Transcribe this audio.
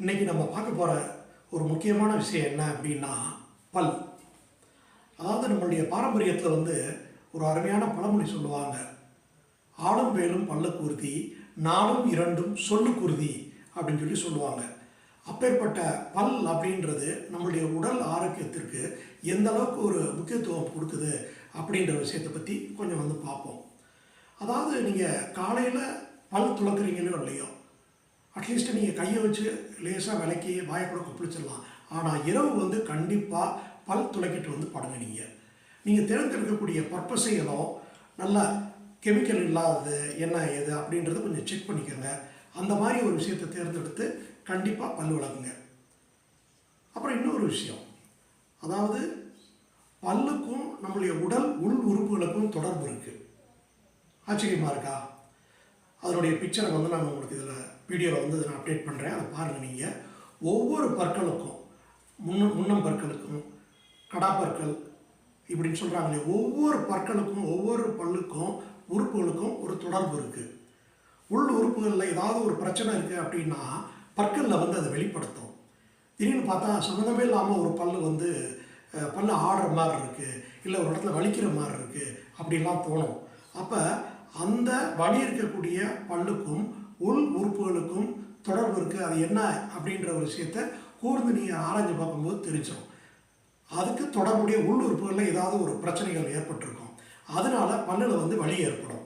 இன்றைக்கி நம்ம பார்க்க போகிற ஒரு முக்கியமான விஷயம் என்ன அப்படின்னா பல். அதாவது நம்மளுடைய பாரம்பரியத்தில் ஒரு அருமையான பழமொழி சொல்லுவாங்க, ஆளும் பேரும் பல்லுக்கு உறுதி, நாளும் இரண்டும் சொல்லுக்கு உறுதி அப்படின்னு சொல்லுவாங்க. அப்பேற்பட்ட பல் அப்படின்றது நம்மளுடைய உடல் ஆரோக்கியத்திற்கு எந்த அளவுக்கு ஒரு முக்கியத்துவம் கொடுக்குது அப்படின்ற விஷயத்தை பற்றி கொஞ்சம் பார்ப்போம். அதாவது நீங்கள் காலையில் பல் துளக்குறீங்களோ இல்லையோ, அட்லீஸ்ட் நீங்கள் கையை வச்சு லேசாக விளக்கி வாயை கூட கொப்பளிச்சிடலாம். ஆனால் இரவு கண்டிப்பாக பல் துளக்கிட்டு படுங்க. நீங்கள் தேர்ந்தெடுக்கக்கூடிய பர்பஸை ஏதோ நல்ல கெமிக்கல் இல்லாதது என்ன ஏது அப்படின்றத கொஞ்சம் செக் பண்ணிக்கோங்க. அந்த மாதிரி ஒரு விஷயத்தை தேர்ந்தெடுத்து கண்டிப்பாக பல் விளக்குங்க. அப்புறம் இன்னொரு விஷயம், அதாவது பல்லுக்கும் நம்மளுடைய உடல் உள் உறுப்புகளுக்கும் தொடர்பு இருக்குது. ஆச்சரியமாக இருக்கா? அதனுடைய பிக்சரை நான் உங்களுக்கு இதில் வீடியோவில் நான் அப்டேட் பண்ணுறேன், அதை பாருங்கள். நீங்கள் ஒவ்வொரு பற்களுக்கும் முன்னம் பற்களுக்கும் கடாப்பற்கள் இப்படின்னு சொல்கிறாங்களே, ஒவ்வொரு பற்களுக்கும் ஒவ்வொரு பல்லுக்கும் உறுப்புகளுக்கும் ஒரு தொடர்பு இருக்குது. உள் உறுப்புகளில் ஏதாவது ஒரு பிரச்சனை இருக்குது அப்படின்னா பற்களில் அதை வெளிப்படுத்தும். திடீர்னு பார்த்தா சம்மந்தமே இல்லாமல் ஒரு பல்லு ஆடுற மாதிரி இருக்குது, இல்லை ஒரு இடத்துல வலிக்கிற மாதிரி இருக்குது அப்படின்லாம் தோணும். அப்போ அந்த வலி இருக்கக்கூடிய பல்லுக்கும் உள் உறுப்புகளுக்கும் தொடர்பு இருக்குது. அது என்ன அப்படின்ற ஒரு விஷயத்தை கூர்ந்து நீங்கள் ஆராய்ஞ்சு பார்க்கும்போது தெரிஞ்சிடும். அதுக்கு தொடர்புடைய உள் உறுப்புகளில் ஏதாவது ஒரு பிரச்சனைகள் ஏற்பட்டிருக்கும், அதனால பல்லில் வலி ஏற்படும்.